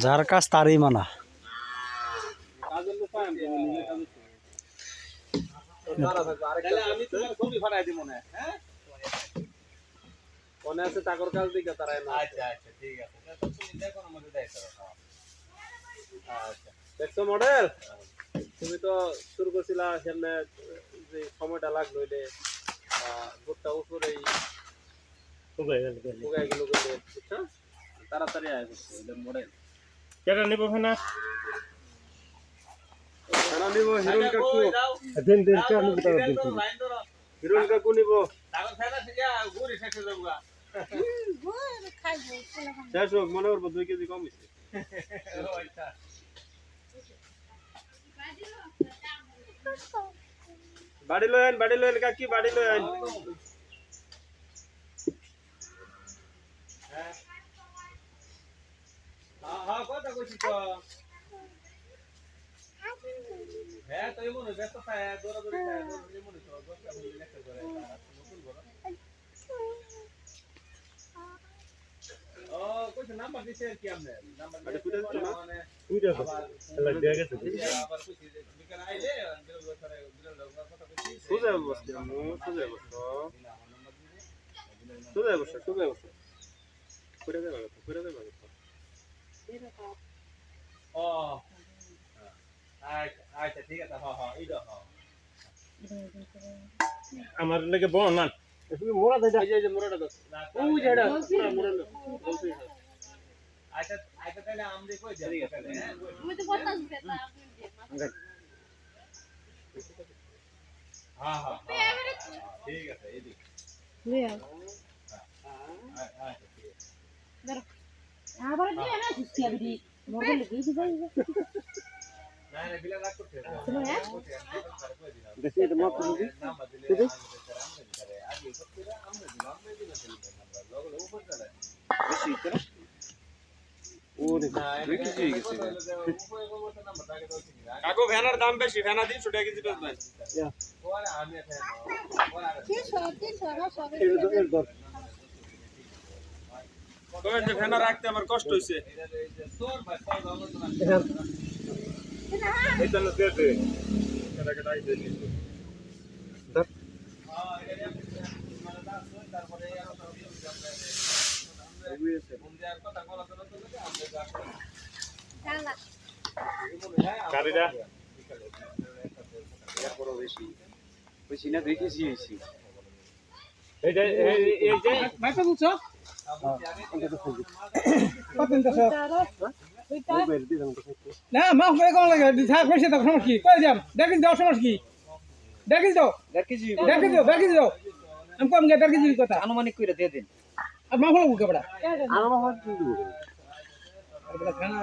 যার কাজ তারই মানা। আমি তোমার ছবি ফাটাই দিব না, হ্যাঁ মনে আছে তাকর কাজ দিকে তারা। আচ্ছা আচ্ছা ঠিক আছে, তুমি দেখো না মধ্যে দেখো। আচ্ছা দেখছো মডেল, তুমি তো শুরু করছিলা সামনে যে সময়টা লাগলো এটা গোটটা উপরেই উগাই গেল বলে, বুঝছো? তাড়াতাড়ি আয় করছে এটা মডেল। কেটা নিব ফেনা? ফেনা নিব হিরোন কাকু। দেন দেন কে নিব তার দেন। হিরোন কাকু নিব। তাকর ফেনা থেকে গুড়ি শেষে যাবগা। শেষ হোক, মনে করবো 2 কেজি কম হয়েছে। বাড়ি লয়েন কাকি, বাড়ি লয়েন। হ্যাঁ কথা কইছি তো। হ্যাঁ তো এমন ব্যস্ত থাকে দৌড়াদৌড়ি থাকে, দৌড়াদৌড়ি মনে করো 10টা মিনিট লেখা করে নতুন করো। ও কইছে নাম্বার দিছে কি আমনে নাম্বার আরে কইতে দিছ না? মানে উইটা তো এলা দেয়া গেছে। আবার কইছি বিকাল আইলে বিরল করে বিরল কথা কইছি সোজা বসতে আমু, সোজা বসো। সোজা বসো, সোজা বসো। করে দে লাগতো, করে দে লাগতো। ও আচ্ছা আচ্ছা ঠিক আছে, হ্যাঁ হ্যাঁ এইটা হ্যাঁ আমার লাগে বল না। তুমি মোড়া দেটা, এই যে মোড়াটা দাও। ওই যেটা পুরো মোড়া লো। আচ্ছা আচ্ছা তাহলে আমরে কই যাই তাহলে। আমি তো বলতাছি বেটা আপনি দিয়ে হ্যাঁ হ্যাঁ ঠিক আছে এদিক লে আচ্ছা ঠিক আছে। ধরো আবার দিয়ে না খুশি আবি মোরে লেগে যাই। না না বিলা রাখ করতে শুনো হ্যাঁ দেখি এটা মাপ দিবি। নাম্বার দিলে আমরে দিতে আগে করতে আমরে দিলাম আমরে দিলাম নাম্বার লগলে উপর চলে বেশি করে। ওরে না বেশি হয়ে গেছে। উপরে কোন নাম্বার আগে দাও ঠিক আছে। কাকু ভ্যানার দাম বেশি, ভ্যানা 300 টাকা কেজি বেচবেন। ওরে আমি এখানে ওরে কি সত্যি সরা সবে এর দর। কই যে ভ্যানা রাখতে আমার কষ্ট হইছে। এটা এই যে তোর ভাই তোর দাম তো না। এইটা না দে দে। কেটা কেটা আইছে নি। হ্যাঁ এটা মানে দাস তারপরে আর বন্দিয়ার কথা বলা তো না আমরা যাচ্ছি জানা গাড়িটা এরপরও বেশি। বেশি না 2 কেজি হইছে। এই যে মাইপা বুঝছো? কত নিতেছ? ওই বের দি দাম তো খাইতে। না মা হয়ে কোন লাগে দিছা পয়সা দাও সমস্যা কি কই যাম দেখিন দাও সমস্যা কি দেখিন দাও 1 কেজি দেখিন দাও আমি কম গে দেখিন দিই কথা আনুমানিক কইরা দিয়ে দেন। আর মা হলো বুকে বড়া আমার মাফা কি দিব? আর বড়া খানা